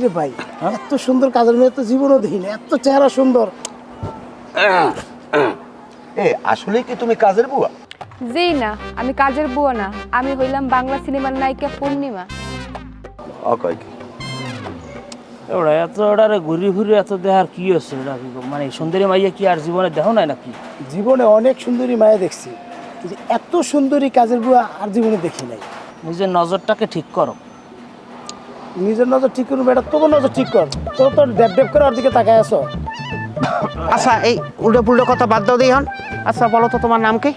রে ভাই, এত সুন্দর কাজের মেয়ে তো জীবনও দেখি না, এত চেহারা সুন্দর। আসলে কি তুমি কাজের বুয়া? জি না, আমি কাজের বুয়া না, আমি হইলাম বাংলা সিনেমার নায়িকা পূর্ণিমা। অকয় কি ওরা এত ওটারে ঘুরি ঘুরি এত দেখার কি হচ্ছে? মানে সুন্দরী মাইয়া কি আর জীবনে দেখো নাই নাকি? জীবনে অনেক সুন্দরী মায়া দেখছি, কিন্তু এত সুন্দরী কাজের বুয়া আর জীবনে দেখি নাই। নিজের নজরটাকে ঠিক করো। নিজের নজর ঠিক করুন বেটা, তোর নজর ঠিক কর। তোর তো ড্যাব ড্যাব করে ওর দিকে তাকায় আছো। আচ্ছা এই উল্টো পুল্টো কথা বাদ দাও দিই হন। আচ্ছা বলো তো তোমার নাম কি?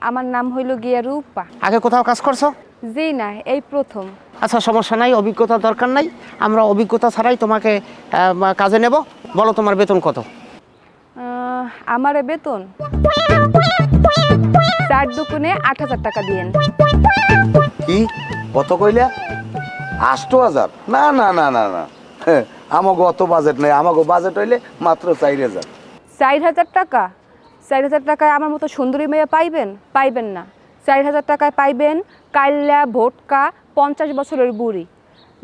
আমার নাম হইল গিয়া রূপা। আগে কোথাও কাজ করছো? জি না, এই প্রথম। আচ্ছা সমস্যা নাই, অভিজ্ঞতা দরকার নাই, আমরা অভিজ্ঞতা ছাড়াই তোমাকে কাজে নেব। বলো তোমার বেতন কত? আমারে বেতন 4 দুগুণে 8,000 টাকা দিয়েন। কি কত কইলা? 8,000? না না না না না, আমাগো অত বাজেট নেই। আমাগো বাজেট হইলে মাত্র 4,000। 4,000 টাকা? 4,000 টাকায় আমার মতো সুন্দরী মেয়ে পাইবেন না। 4,000 টাকায় পাইবেন কাইল্লা ভোটকা 50 বছরের বুড়ি।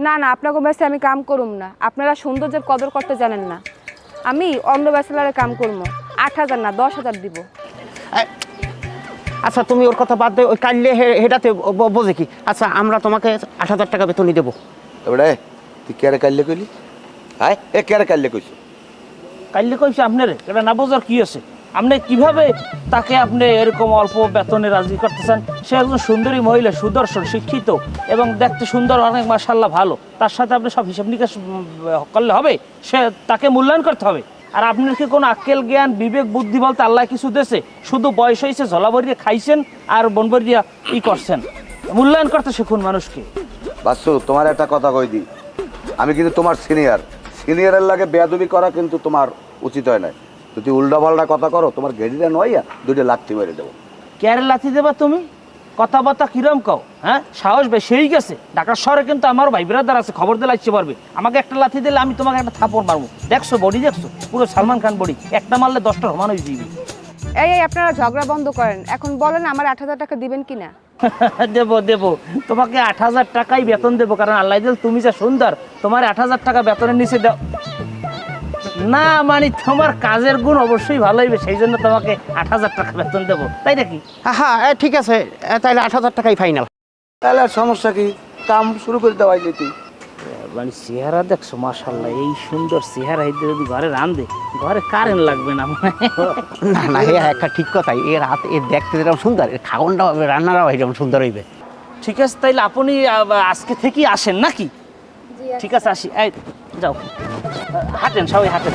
না না, আপনাকে মেসে আমি কাম করুম না। আপনারা সৌন্দর্যের কদর করতে জানেন না। আমি অন্য ব্যাচেলারে কাম করবো। 8,000 না 10,000 দিব। আচ্ছা তুমি ওর কথা বাদ দিয়ে ওই কাল্লে হেটাতে বোঝে কি? আচ্ছা আমরা তোমাকে 8,000 টাকা বেতনই দেবো। এবারে তুই কেরে কাইলে কইলি? হায় এ কেরে কাইলে কইছ? কাইলে কইছে আপনারে, এটা না বোঝার কি আছে? আপনি কিভাবে তাকে আপনি এরকম অল্প বেতনে রাজি করতেছেন? সে একজন সুন্দরী মহিলা, সুদর্শন, শিক্ষিত এবং দেখতে সুন্দর, অনেক মাশাআল্লাহ ভালো। তার সাথে আপনি সব হিসাব নিকাশ করলে হবে? সে তাকে মূল্যায়ন করতে হবে। আর আপনার কি কোনো আক্কেল জ্ঞান বিবেক বুদ্ধি বলতে আল্লাহ কিছু দেশে? শুধু বয়স হয়েছে, ঝলাবরিয়ে খাইছেন আর বনবরিয়া করছেন। মূল্যায়ন করতে শিখুন মানুষকে। বাসু তোমার একটা কথা কই দি, আমি কিন্তু তোমার সিনিয়রের লাগে বেয়াদবি করা কিন্তু তোমার উচিত হয় না। যদি উল্টা পাল্টা কথা করো, তোমার গেড়িটা নইয়া 2টা লাথি মেরে দেবো। ক্যারে লাথি দেবা তুমি? কথাবার্তা কিরম কও? হ্যাঁ, সাহস বেশি হয়ে গেছে। ঢাকার শহরে কিন্তু আমার ভাই ব্রাদার আছে, খবর দিলে আসতে পারবে। আমাকে একটা লাথি দিলে আমি তোমাকে একটা থাপড় মারবো। দেখছো বডি, দেখছো পুরো সালমান খান বডি। একটা মারলে 10টা সমান হয়ে যাবে। এই আপনারা ঝগড়া বন্ধ করেন। এখন বলেন আমার 8,000 টাকা দিবেন কিনা? দেবো তোমাকে 8,000 টাকাই বেতন দেবো, কারণ আল্লাহ দিল তুমি যা সুন্দর। তোমার 8,000 টাকা বেতনের নিচে দাও না, মানে তোমার কাজের গুণ অবশ্যই ভালো হইবে, সেই জন্য তোমাকে 8,000 টাকা বেতন দেবো, তাই নাকি? হ্যাঁ ঠিক আছে, তাহলে 8,000 টাকাই ফাইনাল। তাহলে আর সমস্যা কি, কাম শুরু করে দেওয়াই যেতি। মানে চেহারা দেখছো মাশাআল্লাহ, এই সুন্দর চেহারা যদি ঘরে রান্ধে, ঘরে কারেন্ট লাগবে না। না না, একটা ঠিক কথাই। এর হাত এর দেখতে যেরকম সুন্দর, এর খাওয়ানটাও হবে, রান্নাটাও যেরকম সুন্দর হইবে। ঠিক আছে, তাইলে আপনি আজকে থেকেই আসেন নাকি? ঠিক আছে আসি। এই যাও, হাঁটেন সবাই হাঁটেন।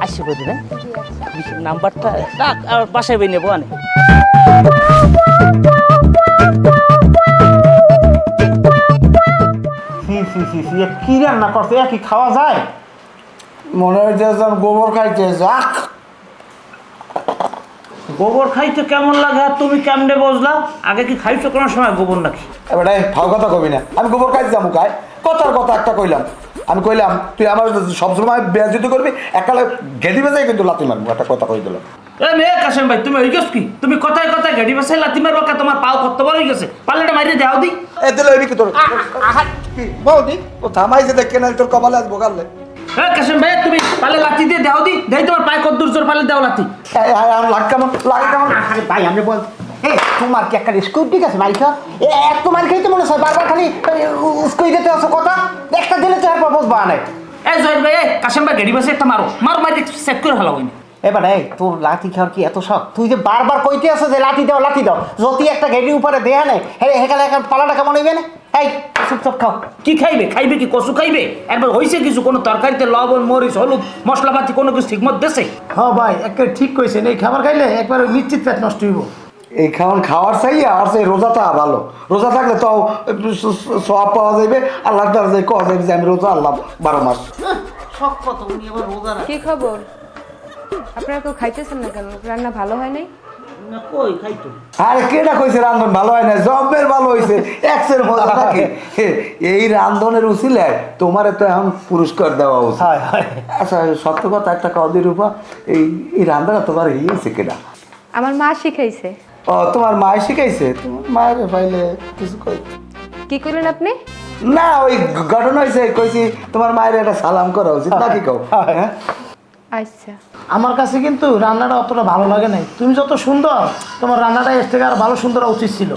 আসি বলি না, নাম্বারটা বাসায় বই নেবো। আনে কি রান্না করছে? কি খাওয়া যায়? মনে হচ্ছে গোবর খাইছে। যাক, গোবর খাইতে কেমন লাগে আর তুমি কেমনে বুঝলাম? আগে কি খাইছো কোনো সময় গোবর নাকি? এবারে ভাও কথা কবি না, আমি গোবর খাইতে যাবো খাই? কথার কথা একটা কইলাম, আমি কইলাম তুই আমার সবসময় বেয়াদবি করবি, একালে গেদি বেজাই কিন্তু লাথি মারবো। একটা কথা কই দিলাম। মেয়ে কাশেম ভাই, তুমি হয়ে গেছ কি? তুমি কথায় কথায় গাড়ি বাসায় লাথি মারবো কা? তোমার পাও কত বড় হয়ে গেছে, পাল্লাটা মারিয়ে দাও দি। এ দিলে হইবি কি তোর? বৌদি ও থামাইছে দেখে না, তোর কপালে আসবো কালে। হ্যাঁ কাশেম ভাই, তুমি পালে লাথি দিয়ে দাও দি, দেই তোমার পায়ে কত দূর জোর পালে দাও লাথি। লাগ কেমন লাগে কেমন? আরে ভাই আমি বল, তোমার কি একটা স্কুপ ঠিক আছে মাইকা? এত মার খাইতে মনে হয় বারবার খালি উস্কুই দিতে আসো কথা। একটা দিলে তো আর প্রপোজ বানায়। এই জয়ের ভাই, কাশেম ভাই গাড়ি বাসায় একটা মারো মারি সেট করে ফেলাবো। এবার তোর লাঠি খাওয়ার কি এত শখ? তুই যে বারবার কইতে আসো যে লাঠি দাও যদি একটা গাড়ির উপরে দেয়া নেই, হেকালে একটা পালাটা কেমন হইবে না? এই চুপচাপ খাও। কি খাইবে কি কচু খাইবে? একবার হয়েছে কিছু কোনো তরকারিতে লবণ মরিচ হলুদ মশলাপাতি কোনো কিছু ঠিকমতো দেশে? হ্যাঁ ভাই, একেবারে ঠিক কইছেন। এই খাবার খাইলে একবার নিশ্চিত পেট নষ্ট হইব। এই খাওয়ার চাইয়া আর সেই রোজাটা ভালো। রোজা থাকলে তো সওয়াব পাওয়া যাবে, আল্লাহর দরজায় কোয়া যাবে যে আমি রোজা আল্লাহ 12 মাস। শখ কত, উনি আবার রোজা রাখে। কি খবর? আপনারা কেউ খাইতেছেন না কেন? রান্না ভালো হয় নাই? না কই খাইতো। আরে কেডা কইছে রান্ধন ভালো হয় না? জবের ভালো হইছে, এক্সের মজা নাকি? এই রান্ধনের উচিলায় তোমারে তো এখন পুরস্কার দেওয়া উচিত। আচ্ছা সত্য কথা একটা কদি রূপা, এই রান্নাটা তোমার হইছে কেডা? আমার মা শিখাইছে। ও তোমার মায় শিখাইছে? তোমার মায়ের পাইলে কিছু কই? কি করলেন আপনি? না ওই ঘটনা হয়েছে কইছি তোমার মায়ের একটা সালাম করা উচিত নাকি কও হ্যাঁ আচ্ছা আমার কাছে কিন্তু রান্নাটা অতটা ভালো লাগে নাই। তুমি যত সুন্দর, তোমার রান্নাটা এর থেকে আর ভালো সুন্দর হওয়া উচিত ছিল।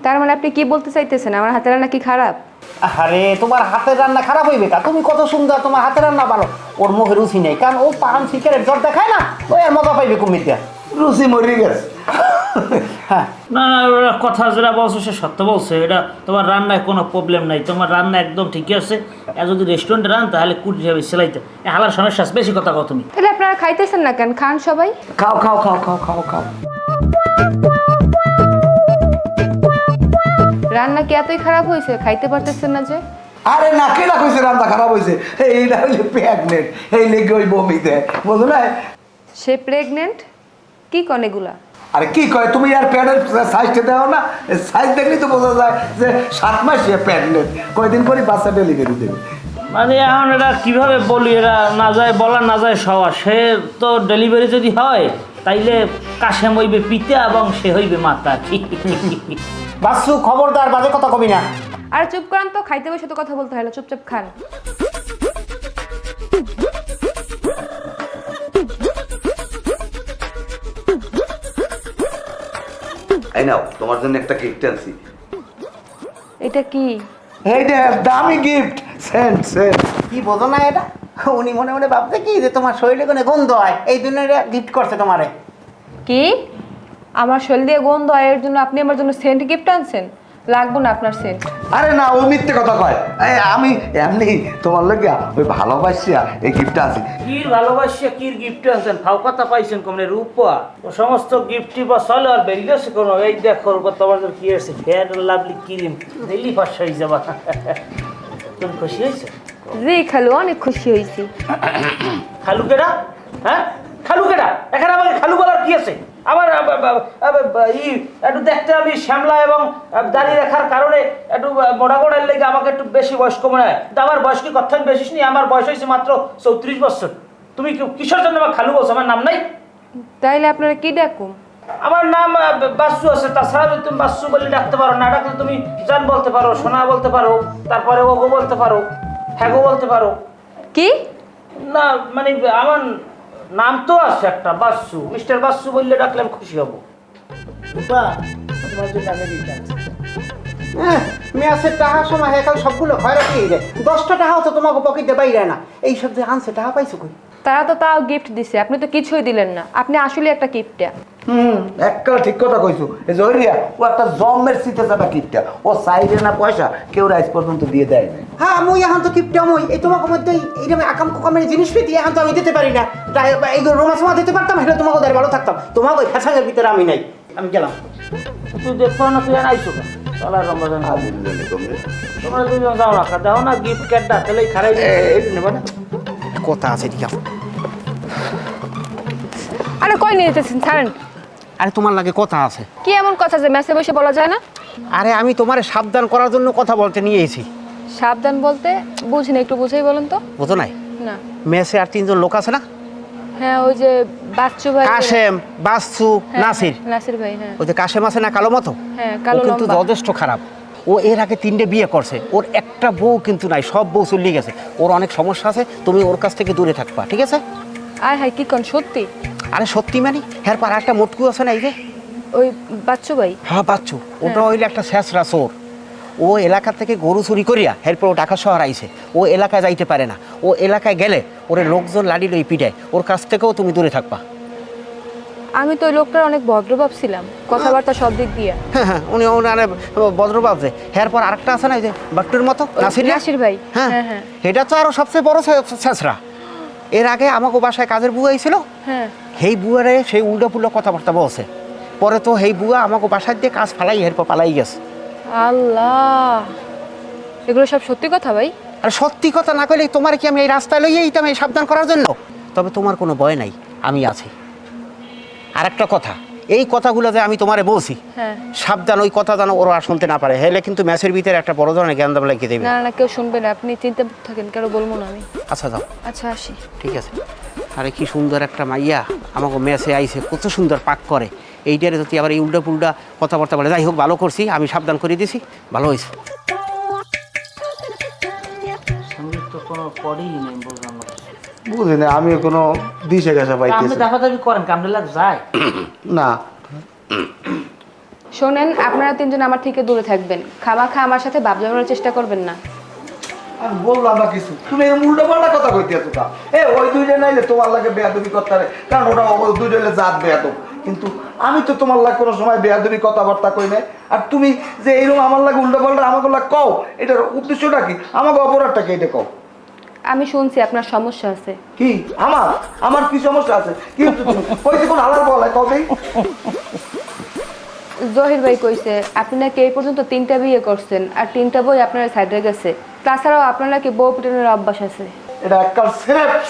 তার মানে আপনি কি বলতে চাইতেছেন আমার হাতের রান্না কি খারাপ? আরে তোমার হাতের রান্না খারাপ হইবে কা? তুমি কত সুন্দর, তোমার হাতের রান্না ভালো। ওর মুখে রুচি নেই, কারণ ও পান সিগারেট জ্বর দেখায় না, ওই আর মজা পাইবে কুমির দিয়া। রুচি মরে গেছে। হ্যাঁ না না ওরা কথা যেটা বলছো সে সত্য বলছে। এটা তোমার রান্নায় কোনো প্রবলেম নাই, তোমার রান্না একদম ঠিকই আছে। আর যদি রেস্টুরেন্টে রান তাহলে কুটি যাবে সেলাইতে, হালার সমস্যা আছে, বেশি কথা কও তুমি। তাহলে আপনারা খাইতেছেন না কেন? খান সবাই। খাও খাও খাও খাও খাও খাও। রান্না কি এতই খারাপ হয়েছে খাইতে পারতেছেন না যে? আরে না কেনা কইছে রান্না খারাপ হয়েছে, এইটা হইলে প্রেগনেন্ট, এই লেগে ওই বমি দেয়, বুঝো না? সে প্রেগনেন্ট? কি কন এগুলা? আরে কি কয়, তুমি আর প্যাডের সাইজটা দাও না, সাইজ দেখলেই তো বোঝা যায় যে 7 মাস সে প্রেগনেন্ট, কয়দিন পরে বাচ্চা ডেলিভারি দেবে। মানে এখন এটা কিভাবে বলি, এটা না যায় বলা না যায় সওয়া। সে তো ডেলিভারি যদি হয় তাইলে কাশেম হইবে পিতা এবং সে হইবে মাতা। বাসু খবরদার বাজে কথা কবি না। আর চুপ করেন তো, খাইতে বসে তো কথা বলতে হয় না, চুপচাপ খান। এই নাও তোমার জন্য একটা গিফট আনছি। এটা কি? এইটা দামি গিফট, সেন্ট সেন্ট। কি বোঝো না এটা? উনি মনে মনে ভাবছে কি যে তোমার শরীরে কোনো গন্ধ হয়, এই জন্য গিফট করছে তোমারে। কি? আমার শরীর দিয়ে গন্ধ হয় এর জন্য আপনি আমার জন্য সেন্ট গিফট আনছেন? লাগবো না আপনার সেন্ট। আরে না ও মিথ্যে কথা কয়, আমি এমনি তোমার লগে ওই ভালোবাসিয়া এই গিফট আছে। কি ভালোবাসিয়া কি গিফট আনছেন? ফাও কথা পাইছেন কমনে রূপা? ও সমস্ত গিফটই বা চলে আর বেরিয়েছে কোনো। এই দেখো তোমার জন্য কি আছে, ফেয়ার লাভলি ক্রিম, দিল্লি পাশ হয়ে যাবা। তুমি খুশি হয়েছে? জি খালু, অনেক খুশি হয়েছি। খালু কেডা? হ্যাঁ খালু কেডা? এখানে আমাকে খালু বলার কি আছে? আমার একটু দেখতে আমি শ্যামলা এবং দাঁড়িয়ে রাখার কারণে একটু মোটা মোটার লেগে আমাকে একটু বেশি বয়স্ক মনে হয়। কিন্তু আমার বয়স কি কথা বেশি নেই, আমার বয়স হয়েছে মাত্র 34 বছর। তুমি কিসের জন্য আমার খালু বলছো? আমার নাম নাই? তাইলে আপনারা কি ডাকুম? আমার নাম বাসু আছে, তাছাড়া যদি তুমি বাসু বলে ডাকতে পারো, না ডাকলে তুমি জান বলতে পারো, সোনা বলতে পারো, তারপরে ওগো বলতে পারো, হ্যাগো বলতে পারো। কি না মানে আমার নাম তো আছে একটা, বাসু, মিস্টার বাসু বললে ডাকলে আমি খুশি হব। বাহ, তোমার জন্য আমি গিফট আনছি। মেয়াসের টাকা সময় একাল সবগুলো হয় রাখি যায়, 10টা টাকাও তো তোমাকে পকেটে বাইরে না। এই সব যে আনছে টাকা পাইছো কই? তারা তো তাও গিফট দিছে, আপনি তো কিছুই দিলেন না। আপনি আসলে একটা গিফটটা। একটা ঠিক কথা কইছো। এই জহরিয়া ও একটা জমের সিটে যাবে গিফটটা, ও চাইলে না পয়সা কেউ রাইজ পর্যন্ত দিয়ে দেয় না। হ্যাঁ মুই এখন তো কিপটা মুই এই তোমাকে মধ্যে এইরকম আকাম কুকামের জিনিস পেতি এখন তো আমি দিতে পারি না। তাই এই রোমা সমা দিতে পারতাম, হেলে তোমাকে দাঁড়িয়ে ভালো থাকতাম। তোমাকে ওই ফ্যাশনের ভিতরে আমি নাই, আমি গেলাম। তুই দেখো না, তুই আইসো না চলার রমজান। তোমরা দুজন যাও না, দাও না গিফট কার্ডটা, তাহলে খারাই নেবা না। কথা আছে ঠিক আছে। আরে কই নিয়ে যেতেছেন? ছাড়েন। আরে তোমার লাগে কথা আছে। কি এমন কথা যে মেসে বসে বলা যায় না? আরে আমি তোমারে সাবধান করার জন্য কথা বলতে নিয়ে এসেছি। সাবধান বলতে বুঝিনি, একটু বুঝাই বলেন তো। বুঝো নাই? না। মেসে আর 3জন লোক আছে না? হ্যাঁ ওই যে বাচ্চু ভাই, কাশেম, বাসু, হ্যাঁ, নাসির। নাসির ভাই, হ্যাঁ ওই যে কাশেম আছে না কালো মতো, হ্যাঁ ও কালো কিন্তু লম্বা। যথেষ্ট খারাপ। ও এর আগে 3টে বিয়ে করছে, ওর একটা বউ কিন্তু নাই, সব বউ চলে গেছে। ওর অনেক সমস্যা আছে, তুমি ওর কাছ থেকে দূরে থাকবা, ঠিক আছে? আয় হায় কি কোন সত্যি? আরে সত্যি মানে হ্যাঁ, পর একটা মোটকু আছে না এই যে, ওই বাচ্চু ভাই? হ্যাঁ বাচ্চু, ওটা হইলে একটা শেষরা চোর। ও এলাকা থেকে গরু চুরি করিয়া এরপর ও ঢাকা শহর আইছে। ও এলাকায় যাইতে পারে না, ও এলাকায় গেলে ওরে লোকজন লাড়ি লই পিটায়। ওর কাছ থেকেও তুমি দূরে থাকবা। আমি তো ওই লোকটার অনেক ভদ্র ভাবছিলাম, কথাবার্তা সব দিক দিয়ে। হ্যাঁ হ্যাঁ, উনি ওনারে বজ্রপাত যে এরপর আরেকটা আছে না এই যে বাট্টুর মতো, নাসির ভাই, হ্যাঁ হ্যাঁ হ্যাঁ এটা তো আরো সবচেয়ে বড় শেষরা। এর আগে আমাকে বাসায় কাজের বুয়া আইছিল, হ্যাঁ। সেই বুয়ারে সেই উল্টো পুল্টো কথাবার্তা বলছে। পরে তো সেই বুয়া আমাকে বাসায় দিয়ে কাজ ফালাই এরপর পালাই গেছে। আল্লাহ, এগুলো সব সত্যি কথা ভাই? আর সত্যি কথা না কইলে তোমার কি আমি এই রাস্তায় লইয়ে এইতাম এই সাবধান করার জন্য? তবে তোমার কোনো ভয় নাই, আমি আছি। আর একটা কথা, এই কথাগুলো যে আমি তোমারে বলছি, হ্যাঁ। সাবধান, ওই কথা যেন ওরা শুনতে না পারে, হেলে কিন্তু ম্যাচের ভিতরে একটা বড় ধরনের জ্ঞান দাম লাগিয়ে দেবে। না না কেউ শুনবে না, আপনি চিন্তা থাকেন, কারো বলবো না আমি। আচ্ছা যাও, আচ্ছা আসি। ঠিক আছে। আরে কি সুন্দর একটা মাইয়া আমাকে মেসে আইছে, কত সুন্দর পাক করে। এইটারে যদি আবার এই উল্টা পুল্টা কথাবার্তা বলে, যাই হোক ভালো করছি, আমি সাবধান করে দিছি, ভালো হয়েছে। কোনো পড়েই নেই বুঝলাম না। বুঝি না, আমি কোনো দিশে গেছে আপনি পাইতেছি দাফাদাফি করেন কামড়ে লাগ যায়। না। শোনেন, আপনারা তিনজন আমার থেকে দূরে থাকবেন। খামাখা আমার সাথে ভাব জমানোর চেষ্টা করবেন না। আমি বললাম না কিছু, তুমি এরকম উল্টো পাল্টা কথা কইতে আছো তা। ওই দুইজন নাইলে তোমার লাগে বেয়াদবি করতে পারে, কারণ ওরা দুইজনে জাত বেয়াদব। কিন্তু আমি তো তোমার লাগে কোনো সময় বেয়াদবি কথাবার্তা কই নাই। আর তুমি যে এইরকম আমার লাগে উল্টো পাল্টা আমাকে লাগে কও, এটার উদ্দেশ্যটা কি? আমাকে অপরাধটা কি এটা কও। আমি শুনছি আপনার সমস্যা আছে। কি আমার আমার কি সমস্যা আছে? কি হচ্ছে তুমি কইতে কোন আলার বলে কবেই? জহির ভাই কইছে আপনি নাকি এই পর্যন্ত 3টা বিয়ে করছেন, আর 3টা বই আপনার সাইডে গেছে। তাছাড়াও আপনার নাকি বউ পিটানোর অভ্যাস আছে। এটা একটা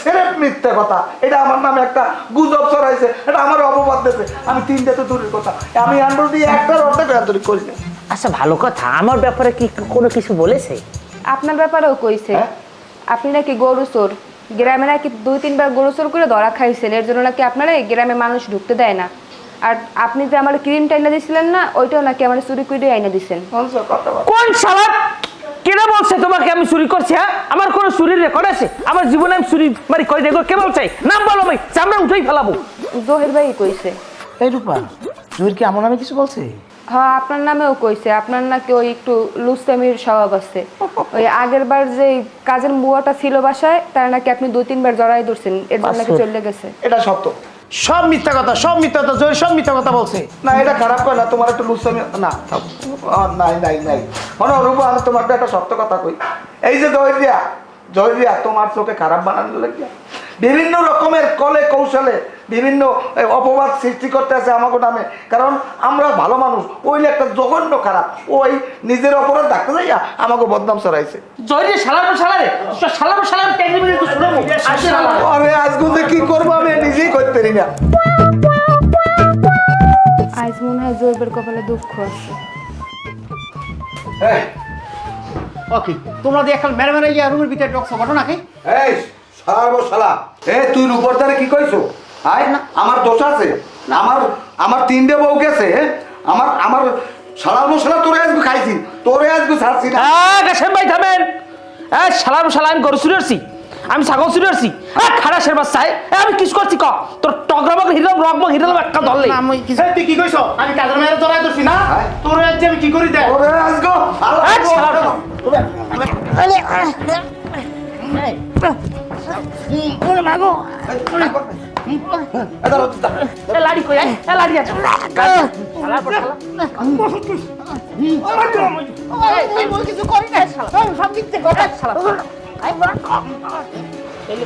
সেরেপ মিথ্যা কথা। এটা আমার নামে একটা গুজব ছড়াইছে, এটা আমার অপবাদ দিয়েছে। আমি 3টা তো দূরের কথা, আমি আন্ডার দিয়ে একটার অর্ধেক আন্তরিক করি না। আচ্ছা ভালো কথা, আমার ব্যাপারে কি কোনো কিছু বলেছে? আপনার ব্যাপারেও কইছে হ্যাঁ? আপনি নাকি গরু চোর। গ্রামে নাকি 2-3বার গরু চোর করে ধরা খাইছেন, এর জন্য নাকি আপনারা এই গ্রামে মানুষ ঢুকতে দেয় না। আর আপনি যে আমার ক্রিমটা এনে দিয়েছিলেন না, ওইটাও নাকি আমার চুরি করে এনে দিয়েছেন। কোন শালা কেন বলছে তোমাকে আমি চুরি করছি? হ্যাঁ, আমার কোনো চুরির রেকর্ড আছে? আমার জীবনে আমি চুরি মারি কই দেখো কে বলছে? নাম বলো, আমি চামড়া উঠেই ফেলাবো। জহির ভাই কইছে। এই রূপা, জহির কি আমার নামে কিছু বলছে? হ্যাঁ, আপনার নামেও কইছে। আপনার নাকি ওই একটু লুস্তামির স্বভাব আছে। ওই আগের বার যে কাজের বুয়াটা ছিল বাসায়, তার নাকি আপনি 2-3বার জড়াই ধরছেন, এর জন্য নাকি চলে গেছে। এটা সত্য। সব মিথ্যা কথা, সব মিথ্যা কথা, জহির সব মিথ্যা কথা বলছে। না, এটা খারাপ করে না, তোমার একটু লুসামি না। নাই নাই নাই, রূপা আমি তোমার একটা সত্য কথা কই। এই যে জয়রিয়া তোমার চোখে খারাপ বানানোর লাগিয়া বিভিন্ন রকমের কলে কৌশলে বিভিন্ন অপবাদ সৃষ্টি করতে আছে আমাকে নামে। কারণ আমরা ভালো মানুষ, ওই একটা জঘন্য খারাপ, ওই নিজের অপরাধ ডাকতে যাইয়া আমাকে বদনাম ছড়াইছে। জয়রে শালার ট্যাগরি মেরে তো শুনবো। আরে আজকে কি করবো আমি নিজেই করতে পারি না। আজ মনে হয় জোরবের কপালে দুঃখ আছে। ওকে, তোমরা দিয়ে এখন মেরে মেরে গিয়ে রুমের ভিতরে ঢুকছো, ঘটনা কি? এই শালা, তুই রূপর দ্বারে কি কইছো? আয় না, আমার দোষ আছে? আমার 3টে বউ গেছে। আমার শালার মশলা তোরে আজকে খাইছি, তোরে আজকে ছাড়ছি না। গাছেন ভাই থামেন। শালা আমি গরু চুরি করছি, আমি ছাগল চুরি করছি। খাড়া শের বাচ্চায় আমি কিছু করছি? ক তোর টগরামক হিরম রকমক হিরম একটা ধরলে তুই কি কইছো? আমি কাজের মেয়ের জড়াই ধরছি না? তোর রাজ্যে আমি কি করি দেখ? তোরে আজকে লাড়ি কই লাড়ি আছে।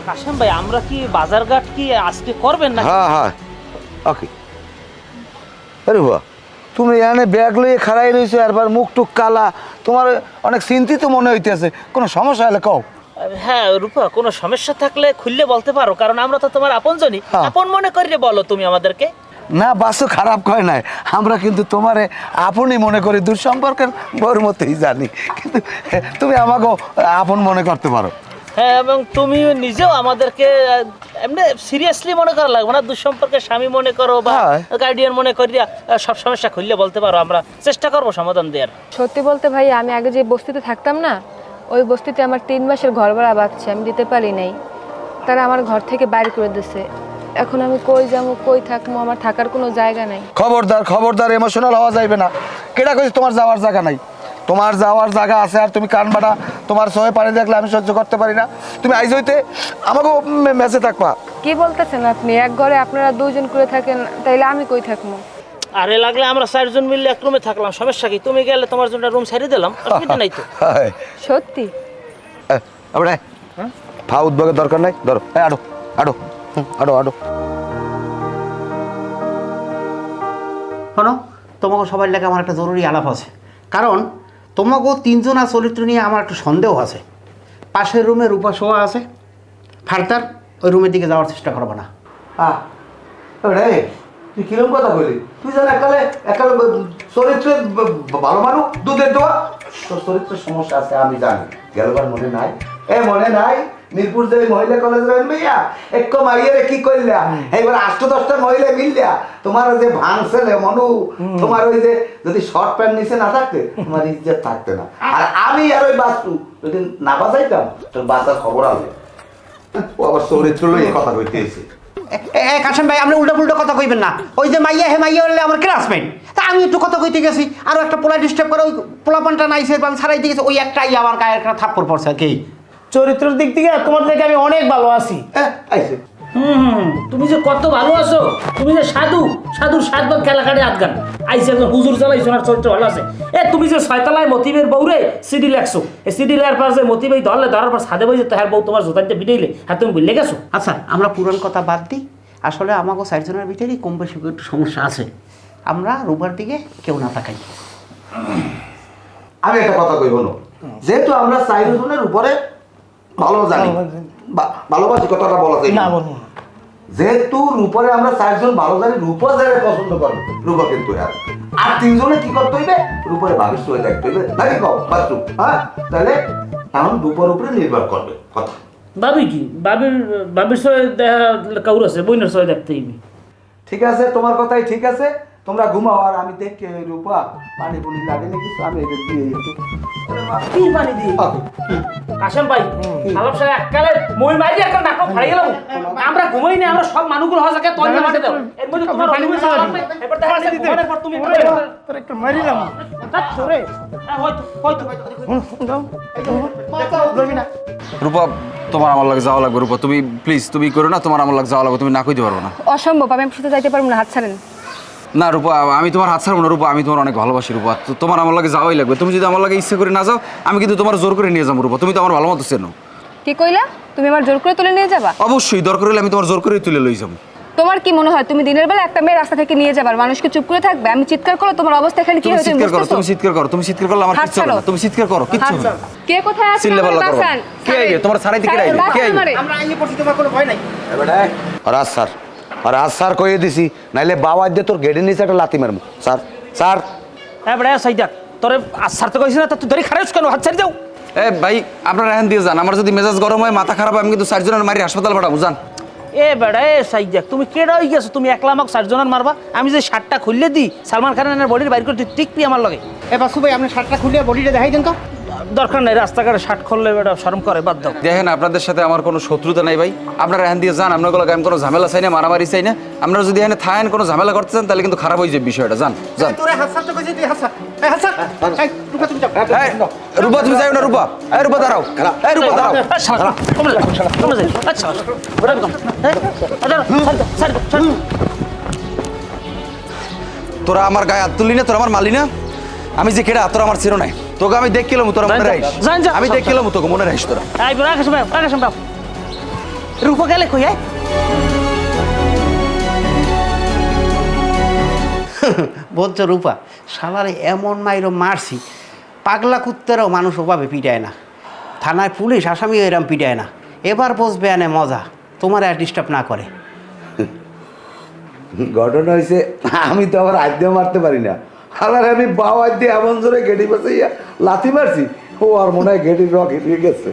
কাশেম ভাই, আমরা কি বাজার ঘাট কি আজকে করবেন না? হ্যাঁ ওকে। আরে বাহ, তুমি এখানে ব্যাগ লইয়ে খাড়াই রয়েছো, একবার মুখ টুক কালা, তোমার অনেক চিন্তিত মনে হইতেছে। কোনো সমস্যা হলে কও। হ্যাঁ রূপা, কোনো সমস্যা থাকলে খুললে বলতে পারো, কারণ আমরা তো তোমার আপনজনই। হ্যাঁ। আপন মনে করিয়ে বলো তুমি আমাদেরকে। না, বাসু খারাপ কয় নাই, আমরা কিন্তু তোমারে আপনই মনে করি, দূর সম্পর্কের বউর মতোই জানি। কিন্তু তুমি আমাকে আপন মনে করতে পারো। হ্যাঁ, এবং তুমি নিজেও আমাদেরকে এমনি সিরিয়াসলি মনে করা লাগবে না। দুঃসম্পর্কের স্বামী মনে করো বা হ্যাঁ। গার্ডিয়ান মনে করিয়া সব সমস্যা খুললে বলতে পারো, আমরা চেষ্টা করবো সমাধান দেওয়ার। সত্যি বলতে ভাই, আমি আগে যে বস্তিতে থাকতাম না, ওই বস্তিতে আমার 3 মাসের ঘর ভাড়া বাঁচছে, আমি দিতে পারি নাই। তারা আমার ঘর থেকে বাইর করে দিয়েছে। এখন আমি কই যাবো, কই থাকবো, আমার থাকার কোনো জায়গা নাই। খবরদার ইমোশনাল হওয়া যাইবে না। কেটা কইছে তোমার যাওয়ার জায়গা নাই? তোমার যাওয়ার জায়গা আছে, আর তুমি কান বাড়া তোমার সহে পানি দেখলে আমি সহ্য করতে পারি না। তুমি আইজ হইতে আমাকে মেসে থাকবা। কি বলতেছেন আপনি? এক ঘরে আপনারা 2 জন করে থাকেন, তাইলে আমি কই থাকবো? আরে লাগলে আমরা 4 জন মিলে এক রুমে থাকলাম, সমস্যা কি? তুমি গেলে তোমার জন্য রুম ছাড়িয়ে দিলাম, অসুবিধা নাই তো। সত্যি? আমরা ফা উদ্যোগের দরকার নাই, ধরো আডো আডো আডো আডো। শোনো, তোমাকে সবার লেগে আমার একটা জরুরি আলাপ আছে। কারণ তোমাকেও 3 জনা চরিত্র নিয়ে আমার একটু সন্দেহ আছে। পাশের রুমে রূপা শোয়া আছে, ফার্দার ওই রুমের দিকে যাওয়ার চেষ্টা করবো না। তুই কিরম কথা বলি? তুই জান একালে চরিত্রে ভালো মানুষ, দুধের দোয়া। তোর চরিত্রের সমস্যা আছে আমি জানি, গেলবার মনে নাই। মনে নাই মিরপুর যে মহিলা কলেজ রয়েন ভাইয়া এক মাইয়ারে কি করলা এইবার 8-10টা মহিলা মিললা তোমার ওই যে ভাঙছেলে মনু তোমার ওই যে যদি শর্ট প্যান্ট নিচে না থাকতে তোমার ইজ্জত থাকতে না। আর আমি আর ওই বাস্তু যদি না বাঁচাইতাম তোর বাঁচার খবর আছে। ও আবার চরিত্র লইয়ে কথা কইতে এসে। কাশেম ভাই আপনি উল্টো পুল্টো কথা কইবেন না। ওই যে মাইয়া হে মাইয়া হলে আমার ক্লাসমেট, তা আমি একটু কথা কইতে গেছি আর একটা পোলা ডিস্টার্ব করে ওই পোলাপানটা নাইছে বা ছাড়াইতে গেছে, ওই একটাই আমার গায়ে একটা থাপ্পড় পড়ছে আর কি। চরিত্রের দিক থেকে তোমার থেকে আমি অনেক ভালো আছি। আইছে তুমি যে কত ভালো আছো, তুমি যে সাধুর 7 বার খেলা কাটে আটগান আইসে একজন হুজুর চালাইছো আর চরিত্র ভালো আছে। তুমি যে 6তলায় মতিবের বউরে সিডি লেখছো, এই সিডি লেয়ার পর যে মতিব ধরার পর সাদে বই যে তাহার বউ তোমার জোতাইতে বিটাইলে হ্যাঁ তুমি ভুলে গেছো। আচ্ছা আমরা পুরান কথা বাদ দিই, আসলে আমাকে 4 জনের ভিতরেই কম বেশি একটু সমস্যা আছে, আমরা রূপার দিকে কেউ না তাকাই। আমি একটা কথা কইব না, যেহেতু আমরা 4 জনের উপরে ভালো জানি ভালোবাসি কথাটা বলা যায় না বলবো না। যেহেতু রূপরে আমরা 4 জন ভালো জানি রূপা যারা পছন্দ করবে রূপা কিন্তু আর 3 জনে কি করতে হইবে রূপরে ভাবিস হয়ে দেখতে হইবে নাকি কও বাস্তু হ্যাঁ তাহলে এখন রূপর উপরে নির্ভর করবে কথা। ভাবি কি বাবির সঙ্গে দেখা কাউর আছে, বইনের সঙ্গে দেখতে হইবে। ঠিক আছে তোমার কথাই ঠিক আছে, তোমরা ঘুমাও আর আমি দেখি ওই রূপা পানি পুনি লাগে নাকি আমি এটা দিয়ে একটু কি পানি দিই কাশেম ভাই আলাপ সাহেব এককালে মই মাইরি একটা নাটক হারিয়ে গেলাম। আমরা ঘুমাই না, আমরা সব মানুষগুলো হজাকে তৈরি মাঠে দাও, এর মধ্যে তোমার অনুমতি চাওয়া লাগবে। এবার দেখা যাচ্ছে ঘুমানোর পর তুমি তোর একটু মারিলাম তোরে হয়তো দাও ধরবি না। রূপা তোমার আমার লাগে যাওয়া লাগবে। রূপা তুমি প্লিজ তুমি করো না, তোমার আমার লাগে যাওয়া লাগবে, তুমি না কইতে পারবো না। অসম্ভব, আমি আপনার সাথে যাইতে পারবো না, হাত ছাড়েন। না রূপা আমি তোমার হাত ছাড়বো না। রূপা আমি তোমার অনেক ভালোবাসি। রূপা তোমার আমার লাগে যাওয়াই লাগবে। তুমি যদি আমার লাগে ইচ্ছা করে না যাও আমি কিন্তু তোমার জোর করে নিয়ে যাবো। রূপা তুমি তো আমার ভালো মতো চেনো। কি কইলা? তুমি আমার জোর করে তুলে নিয়ে যাবা? অবশ্যই দরকার হলে আমি তোমার জোর করে তুলে লই যাবো। তোমার কি মনে হয় তুমি দিনের বেলা একটা মেয়ে রাস্তা থেকে নিয়ে যাবার, মানুষকে চুপ করে থাকবে? আমি চিৎকার করো, তোমার অবস্থা এখানে কি তুমি হয়েছে চিৎকার করো, বুঝতেছো? তুমি চিৎকার করো, তুমি চিৎকার করলে আমার হাত কিচ্ছু হবে না। ছাড়ো। তুমি চিৎকার করো, কিচ্ছু হবে না। কে কোথায় আছে? চিল্লা পাল্লা করো। কে আইবে? তোমার ছাড়াইতে কে আইবে? কে আইবে? আমরা আইলে পড়ছি, তোমার কোনো ভয় নাই। আর আজ স্যার কইয়ে দিছি নাইলে বাবা দিয়ে তোর গেড়ে নিচে একটা লাথি মারবো। স্যার স্যার এবারে সাইদাক তোরে ছাড়তে কইছি না, তুই ধরে খারাপ কেন? হাত ছাড়ি দাও। এ ভাই আপনারা এখন দিয়ে যান, আমার যদি মেজাজ গরম হয় মাথা খারাপ হয় আমি কিন্তু 4 জনের মারি হাসপাতাল পাঠাবো। যান। এ বেড়া এ সাইদাক তুমি কেডা হই গেছো? তুমি একলা আমাকে 4 জনের মারবা? আমি যে শার্টটা খুললে দিই সালমান খানের বডির বাইর করতে টিকবি আমার লগে? এবার সুবাই আপনি শার্টটা খুলে বডিটা দেখাই দেন তো। দরকার নাই, রাস্তাঘাটে শার্ট খুললে বেটা শরম করে, বাদ দাও। দেখেন আপনাদের সাথে আমার কোনো শত্রুতা নাই ভাই, আপনারা এখান দিয়ে যান। আপনার আমি কোনো ঝামেলা চাই না, মারামারি চাই না। আপনারা যদি এখানে থাকেন কোনো ঝামেলা করতে চান তাহলে কিন্তু খারাপ হয়ে যাবে বিষয়টা। যান যান। তোরে হাত ছাড়তে কইছি, তুই হাত ছাড়। এই হাত ছাড়। এই রূপা তুমি যাও। এই, রূপা তুমি যাও না। রূপা এই রূপা দাঁড়াও। এই রূপা দাঁড়াও। তোরা আমার গায়ে হাত তুললি না, তোরা আমার মালি না। আমি যে কেডা তোরা আমার চিরো নাই। তোকে আমি দেখছিলাম তোরা মনে রাখিস। আমি দেখছিলাম তোকে মনে রাখিস তোরা। রূপা গেলে কই? বলছো রূপা শালারে এমন মাইরো মারছি, পাগলা কুত্তেরও মানুষ ওভাবে পিটায় না, থানায় পুলিশ আসামিও এরম পিটায় না। এবার বসবে আনে মজা, তোমার আর ডিস্টার্ব না করে। ঘটনা হয়েছে আমি তো আবার আজ দিয়ে মারতে পারি না। আর আমি বাবা দিয়ে এমন জোরে গেটি পাশে লাথি মারছি ও আর মনে হয় গেটির রক হেঁটে গেছে।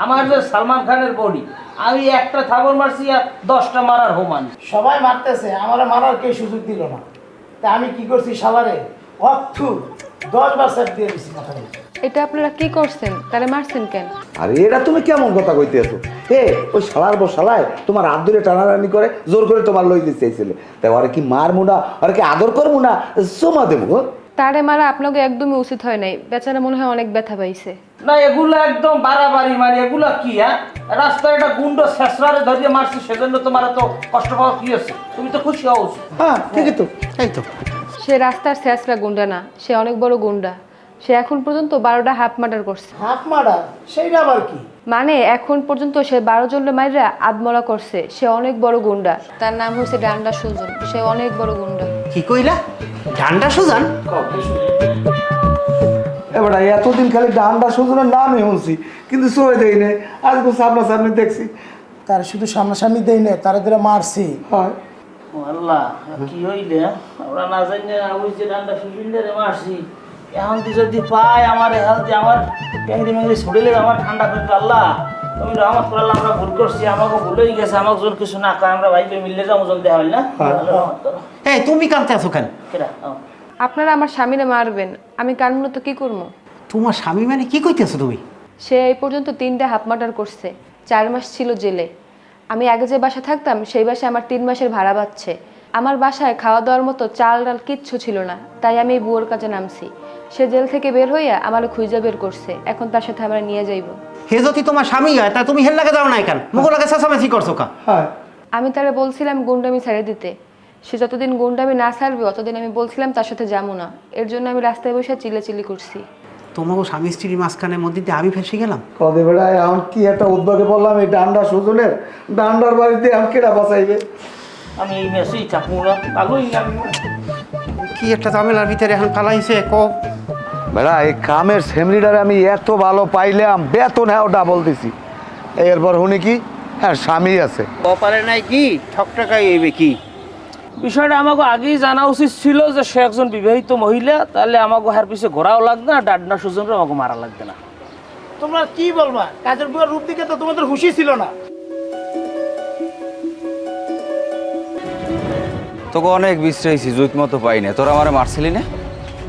আমার যে সালমান খানের বডি, আমি একটা থাবর মারছি আর 10টা মারার হোমান। সবাই মারতেছে, আমার মারার কেউ সুযোগ দিল না। তা আমি কি করছি শালারে অথু 10 বার সেট দিয়ে দিছি মাথায়। এটা আপনারা কি করছেন? তারে মারছেন কেন? আরে এটা তুমি কেমন কথা কইতে আছো? ওই শালার বউ শালায় তোমার হাত ধরে টানাটানি করে জোর করে তোমার লই দিতে চাইছিলে। তাই ওরা কি মারমু না, ওরা কি আদর করবো না, সোমা দেবো? তারে মারা আপনাকে একদমই উচিত হয় নাই, বেচারা মনে হয় অনেক ব্যথা পাইছে। না এগুলো একদম বাড়াবাড়ি, মানে এগুলা কি? হ্যাঁ রাস্তায় একটা গুন্ড শেষরারে ধরিয়ে মারছি, সেজন্য তোমার তো কষ্ট পাওয়া কি আছে? তুমি তো খুশি হও। হ্যাঁ ঠিকই তো। এই তো সে রাস্তার শেষরা গুন্ডা না, সে অনেক বড় গুন্ডা। সে এখন পর্যন্ত 12টা হাফ মার্ডার করছে। হাফ মার্ডার সেইটা আবার কি? মানে এখন পর্যন্ত সে 12 জনের মাইরা আদমরা করছে। সে অনেক বড় গুন্ডা, তার নাম হচ্ছে ডান্ডা সুজন। সে অনেক বড় গুন্ডা। কি কইলা? ডান্ডা সুজান? এবার এতদিন খালি ডান্ডা সুজনের নামই শুনছি কিন্তু সয়ে দেই নাই, আজকে সামনাসামনি দেখছি। তার শুধু সামনাসামনি দেই না, তারা ধরে মারছি। হয় আল্লাহ কি হইলে আমরা না জানি ওই যে ডান্ডা সুবিন্দারে মারছি, এখন তুই যদি পাই আমার এখন যে আমার ট্যাংরি ম্যাংরি ছড়িলে আমার ঠান্ডা করে দিবে আল্লাহ। তুমি রহমত করলে আমরা ভুল করছি, আমাকে ভুলেই গেছে, আমাকে জোর কিছু না কয় আমরা ভাইকে মিললে যাবো জন দেওয়া হইল না। রহমত করো। এই তুমি কাঁদতে আছো কেন? কেডা? আপনারা আমার স্বামীরে মারবেন, আমি কানমূলত তো কী করবো? তোমার স্বামী মানে কি কইতেছো তুমি? সে এই পর্যন্ত 3টা হাফ মার্ডার করছে, 4 মাস ছিল জেলে। আমি আগে যে বাসা থাকতাম সেই বাসায় আমার 3 মাসের ভাড়া পাচ্ছে। আমার বাসায় খাওয়া দাওয়ার মতো চাল ডাল কিচ্ছু ছিল না, তাই আমি এই বুয়োর কাজে নামছি। সে জেল থেকে বের হইয়া আমার খুঁজে বের করছে, এখন তার সাথে আমরা নিয়ে যাইব। হে যদি তোমার স্বামী হয় তা তুমি হেল লাগে যাও না কেন? মুখ লাগে চেঁচামেচি করছো কা? হ্যাঁ আমি তারে বলছিলাম গুন্ডামি ছেড়ে দিতে, সে যতদিন গুন্ডামি না ছাড়বে অতদিন আমি বলছিলাম তার সাথে যাবো না। এর জন্য আমি রাস্তায় বসে চিল্লাচিল্লি করছি। তোমাকে স্বামী স্ত্রীর মাঝখানের মধ্যে দিয়ে আমি ফেসে গেলাম। কদে বেড়া এখন কি একটা উদ্যোগে বললাম, এই ডান্ডা সুজনের ডান্ডার বাড়িতে এখন কেডা বাঁচাইবে? আমি এই মেসেই থাকবো না, পাগলই আমি। কি একটা ঝামেলার ভিতরে এখন ফালাইছে কো। বেড়া এই কামের সেমরিডারে আমি এত ভালো পাইলাম, বেতন হ্যাঁ ডাবল দিছি। এরপর শুনি কি, হ্যাঁ স্বামী আছে। কপালে নাই কি ঠক টাকাই এইবে কি? বিষয়টা আমাকে আগেই জানা উচিত ছিল যে সে একজন বিবাহিত মহিলা, তাহলে আমাকে হার পিছে ঘোরাও লাগবে না, ডাডনা সুজনরা আমাকে মারা লাগবে না। তোমরা কি বলবা? কাজের বুয়ার রূপ দিকে তো তোমাদের হুঁশি ছিল না। তোকে অনেক বিশ্রাইছি, জুত মতো পাই না। তোরা আমারে মারছিলি না?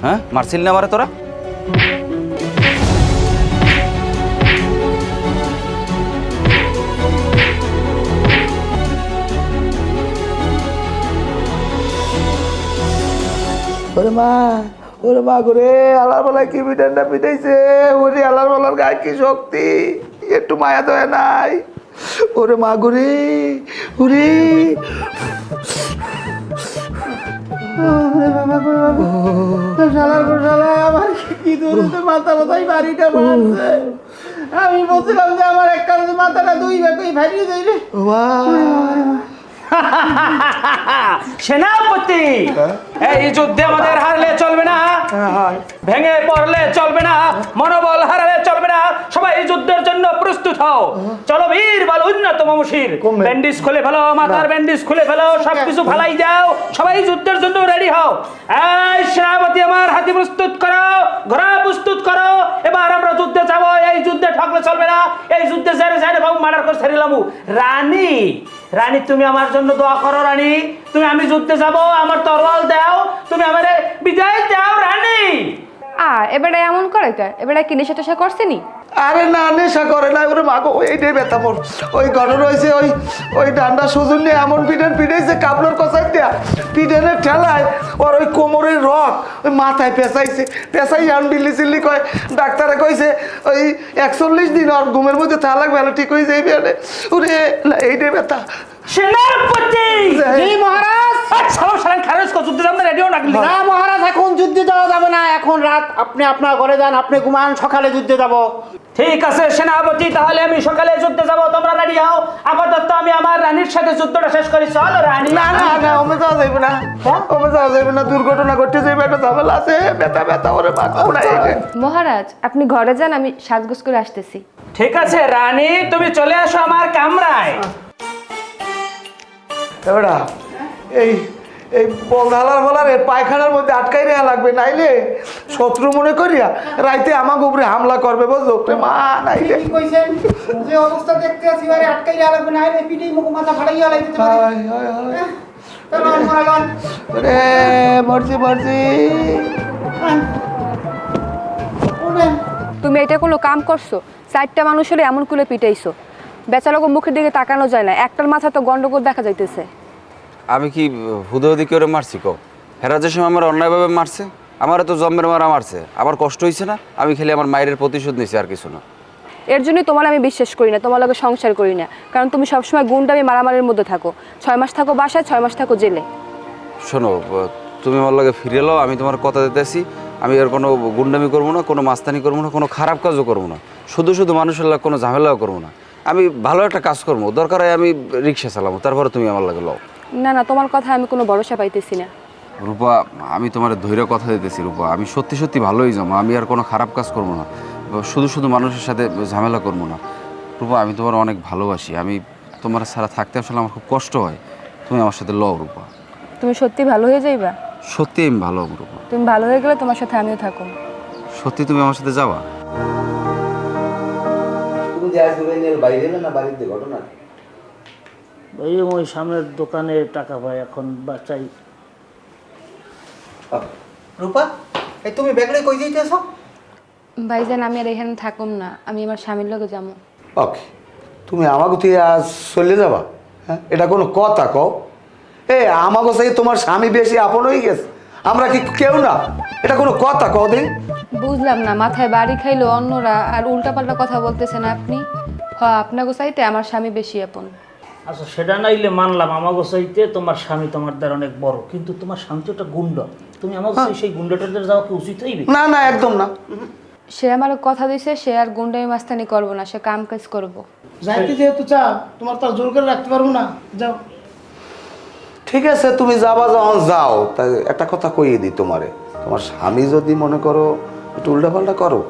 হ্যাঁ মারছিলি না আমারে তোরা? ওরে মা করে আলার বেলায় কি পিটানটা পিটাইছে। ওরে আলার বেলার গায়ে কি শক্তি, একটু মায়া দয়া নাই। ওরে মা করে ওরে আমার কি দূরতে মাথা মাথায় বাড়িটা মারছে। আমি বলছিলাম যে আমার এক কারণে মাথাটা 2 ভাগে ভারিয়ে যাইবে। সেনাপতি, এই যুদ্ধে আমাদের হারলে চলবে না, ভেঙে পড়লে চলবে না, মনোবল হারালে চলবে না। সবাই এই যুদ্ধের জন্য প্রস্তুত হও। চলো বীর বল উন্নতম মুশির, ব্যান্ডেজ খুলে ফেলো, মাথার ব্যান্ডেজ খুলে ফেলো, সবকিছু ফালাই যাও। সবাই যুদ্ধের জন্য রেডি হও। এই সেনাপতি আমার হাতি প্রস্তুত করো, ঘোড়া প্রস্তুত করো। এবার আমরা যুদ্ধে যাব। এই যুদ্ধে ঠকলে চলবে না। এই যুদ্ধে যারে যারে বাবু মার্ডার করে ছাড়িলাম। রানী, রানী তুমি আমার জন্য দোয়া করো। রানী তুমি, আমি যুদ্ধে যাব, আমার তরোয়াল দাও, তুমি আমারে বিদায় দাও রানী। এবারে এমন করে কে? এবারে কি নেশা টেশা করছেনি? আরে না নেশা করে না। ওরে মা গো, এইটাই ব্যথা মোর। ওই ঘটনা হয়েছে, ওই ডান্ডা সুজন নিয়ে এমন পিটান পিটাইছে কাপড়ের কষাই দেয়া পিটানের ঠেলায় ওর ওই কোমরের রক ওই মাথায় পেঁচাইছে। পেঁচাই আন বিল্লি চিল্লি কয়। ডাক্তারে কইছে ওই 41 দিন ওর ঘুমের মধ্যে থাকা লাগবে, ঠিক হয়ে যাইবে। ওরে এইটাই ব্যথা। সেনাপতি জি মহারাজ। যুদ্ধে যাবো না, রেডিও না। না মহারাজ, এখন যুদ্ধে যাওয়া যাবে না। এখন রাত, আপনি আপনার ঘরে যান, আপনি ঘুমান, সকালে যুদ্ধে যাব। ঠিক আছে সেনাপতি, তাহলে আমি সকালে যুদ্ধে যাব, তোমরা রেডি হও। আপাতত আমি আমার রানীর সাথে যুদ্ধটা শেষ করি। চলো রানী। না না না, ওমে যাওয়া যাইবে না, ওমে যাওয়া যাইবে না। দুর্ঘটনা ঘটে যাইবে, একটা ঝামেলা আছে। ব্যথা ব্যথা ওরে মা গো। মহারাজ আপনি ঘরে যান, আমি সাজগোজ করে আসতেছি। ঠিক আছে রানী, তুমি চলে আসো আমার কামরায়। এবারা এই এই বলধালার বলার পায়খানার মধ্যে আটকাই নেওয়া লাগবে, নাইলে শত্রু মনে করিয়া রাইতে আমাকে উপরে হামলা করবে, বুঝলো? মা নাইলে কি কইছেন? যে অবস্থা দেখতে আছি বারে আটকাই লাগবে না, আইলে পিঠেই মুখ মাথা ফাড়াইয়া লাইতে পারে। চলো মারালন। রে মরছি মরছি। তুমি এটা কোনো কাম করছো? 4টা মানুষের এমন কুলে পিটাইছো, বেচারাকে মুখের দিকে তাকানো যায় না। একটার মাথা তো গন্ডগোল দেখা যাইতেছে। আমি কি হুদহুদি করে মারছি কও? হেরা যে সময় আমার অন্যায়ভাবে মারছে, আমারও তো জন্মের মারা মারছে, আমার কষ্ট হয়েছে না? আমি খালি আমার মায়ের প্রতিশোধ নিছি, আর কিছু না। এর জন্যই তোমার আমি বিশ্বাস করি না, তোমার লগে সংসার করি না। কারণ তুমি সবসময় গুন্ডামি মারামারির মধ্যে থাকো। 6 মাস থাকো বাসায়, 6 মাস থাকো জেলে। শোনো, তুমি আমার লগে ফিরে এলো, আমি তোমার কথা দিতেছি। আমি আর কোনো গুন্ডামি করবো না, কোনো মাস্তানি করবো না, কোনো খারাপ কাজও করবো না, শুধু শুধু মানুষের লাগে কোনো ঝামেলাও করবো না। আমি ভালো একটা কাজ করবো, দরকার হয় আমি রিক্সা চালাবো, তারপরে তুমি আমার লাগে লও। না না, তোমার কথা আমি কোনো ভরসা পাইতেছি না। রূপা, আমি তোমার ধৈর্য কথা দিতেছি রূপা, আমি সত্যি সত্যি ভালোই যাবো। আমি আর কোনো খারাপ কাজ করবো না, শুধু শুধু মানুষের সাথে ঝামেলা করবো না। রূপা, আমি তোমার অনেক ভালোবাসি। আমি তোমার ছাড়া থাকতে আসলে আমার খুব কষ্ট হয়। তুমি আমার সাথে লও রূপা। তুমি সত্যি ভালো হয়ে যাইবা? সত্যি আমি ভালো হব রূপা। তুমি ভালো হয়ে গেলে তোমার সাথে আমিও থাকো। সত্যি তুমি আমার সাথে যাবা? তুমি যে আজকে বাইরে না বাড়িতে ঘটনা এই ওই সামনের দোকানে টাকা পাই এখন বাচ্চাই। রূপা, এই তুমি ব্যাগলে কই যাইতেছো? ভাইজান আমি আর এখানে থাকুম না, আমি আমার স্বামীর লগে যাবো। ওকে, তুমি আমাকে তুই আজ চলে যাবা? হ্যাঁ, এটা কোনো কথা কও? আমাকে সেই তোমার স্বামী বেশি আপন হয়ে গেছে, আমরা কি কেউ না? এটা কোনো কথা কও দিন? বুঝলাম না, মাথায় বাড়ি খাইলো অন্যরা আর উল্টাপাল্টা কথা বলতেছেন আপনি। আপনাকে চাইতে আমার স্বামী বেশি আপন। আচ্ছা সেটা নাইলে মানলাম, আমাকে চাইতে তোমার স্বামী তোমার দ্বারা অনেক বড়, কিন্তু তোমার স্বামী তো একটা গুন্ডা, তুমি আমাকে সেই গুন্ডাটাদের যাওয়া কি উচিত হইবে? না না, একদম না। সে আমার কথা দিছে, সে আর গুন্ডামি মাস্তানি করবো না, সে কাম কাজ করবো। যাইতে যেহেতু চাও, তোমার তো আর জোর করে রাখতে পারবো না, যাও। ঠিক আছে, তুমি যাবা যখন যাও। তাই একটা কথা কইয়ে দিই তোমারে, তোমার স্বামী যদি মনে করো একটু উল্টাপাল্টা করো,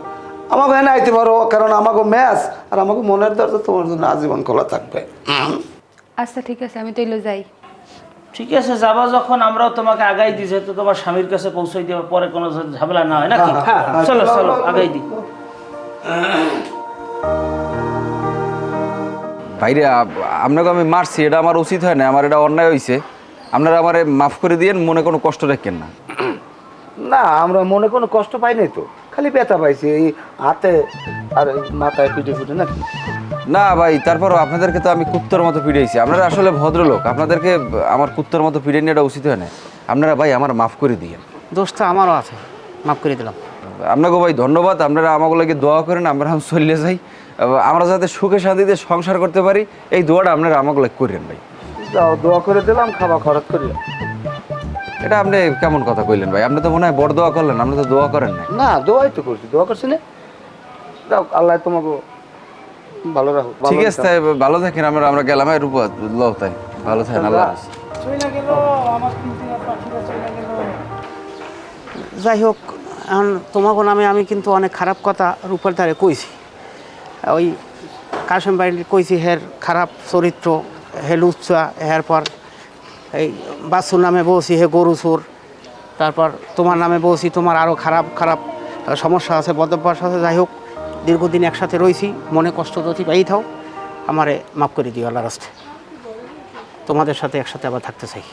আমাকে এনে আইতে পারো, কারণ আমাকে ম্যাচ আর আমাকে মনের দরজা তোমার জন্য আজীবন খোলা থাকবে। আচ্ছা ঠিক আছে, আমি তাইলে যাই। ঠিক আছে, যাবা যখন আমরাও তোমাকে আগাই দিই, যেহেতু তোমার স্বামীর কাছে পৌঁছাই দেওয়া, পরে কোনো ঝামেলা না হয় নাকি? চলো চলো আগাই দিই। বাইরে আপনাকে আমি মারছি, এটা আমার উচিত হয় না, আমার এটা অন্যায় হয়েছে। আপনারা আমারে মাফ করে দিয়েন, মনে কোনো কষ্ট রাখেন না। না, আমরা মনে কোনো কষ্ট পাই নাই তো, খালি ব্যথা পাইছি এই হাতে আর এই মাথায় পিঠে পিঠে নাকি। না ভাই, তারপরও আপনাদেরকে তো আমি কুত্তর মতো পিড়াইছি। আপনারা আসলে ভদ্রলোক, আপনাদেরকে আমার কুত্তর মতো পিড়ে নিয়ে এটা উচিত হয় না। আপনারা ভাই আমার মাফ করে দিয়েন। দোষটা আমারও আছে, মাফ করে দিলাম। আপনাকে ভাই ধন্যবাদ। আপনারা আমাকে লাগে দোয়া করেন, আমরা চলে যাই, আমরা যাতে সুখে শান্তিতে সংসার করতে পারি, এই দোয়াটা আপনারা আমাকে লাগে করেন ভাই। যাও, দোয়া করে দিলাম, খাওয়া খরচ করি। এটা আপনি কেমন কথা কইলেন ভাই? আপনি তো মনে হয় বড় দোয়া করলেন, আপনি তো দোয়া করেন না। না, দোয়াই তো করছি, দোয়া করছি না। যাও, আল্লাহ তোমাকে ভালো রাখো। ঠিক আছে, তাই ভালো থাকেন। আমরা গেলাম রূপা, লো তাই ভালো থাকেন, আল্লাহ হাফেজ। চলে গেল আমার তিনটা পাখিরা, চলে গেল। যাই হোক, এখন তোমাকে নামে আমি কিন্তু অনেক খারাপ কথা রূপার ধারে কইছি। ওই কাশেম বাড়ির কইছি হের খারাপ চরিত্র, হে লুচ্চা, এরপর এই বাসুর নামে বলছি হে গরু চোর, তারপর তোমার নামে বলছি তোমার আরও খারাপ খারাপ সমস্যা আছে, বদভ্যাস আছে। যাই হোক, দীর্ঘদিন একসাথে রয়েছি, মনে কষ্ট যদি পাই থাও, আমারে মাফ করে দিও আল্লাহর রাস্তায়। তোমাদের সাথে একসাথে আবার থাকতে চাই।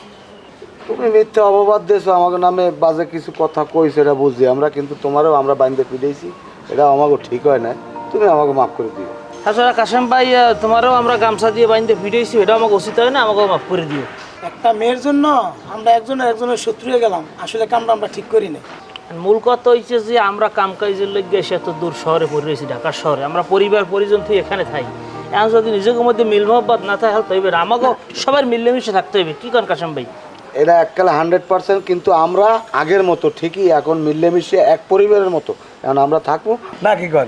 তুমি মিথ্যে অপবাদ দিয়েছো, আমাকে নামে বাজে কিছু কথা কইছো, এটা বুঝছি আমরা, কিন্তু তোমারও আমরা বাইন্দে পিটাইছি, এটা আমাকে ঠিক হয় না। তুমি আমাকে মাফ করে দিও। তাছাড়া কাশেম ভাই, তোমারও আমরা গামছা দিয়ে বাইন্দে ভিড়েছি, এটা আমাকে উচিত হয় না, আমাকে মাফ করে দিও। একটা মেয়ের জন্য আমরা একজনের শত্রু হয়ে গেলাম, আসলে কামটা আমরা ঠিক করি না। মূল কথা হচ্ছে যে আমরা কামকাজের লেগে এসে এত দূর শহরে পড়ে রয়েছি, ঢাকার শহরে। আমরা পরিবার পরিজন থেকে এখানে থাকি, এখন যদি নিজেদের মধ্যে মিল মহব্বত না থাকে তাহলে হইবে না। আমাকেও সবার মিলেমিশে থাকতে হইবে, কি করেন কাশেম ভাই? এটা এককালে 100%, কিন্তু আমরা আগের মতো ঠিকই এখন মিলেমিশে এক পরিবারের মতো এখন আমরা থাকবো না, কি কর?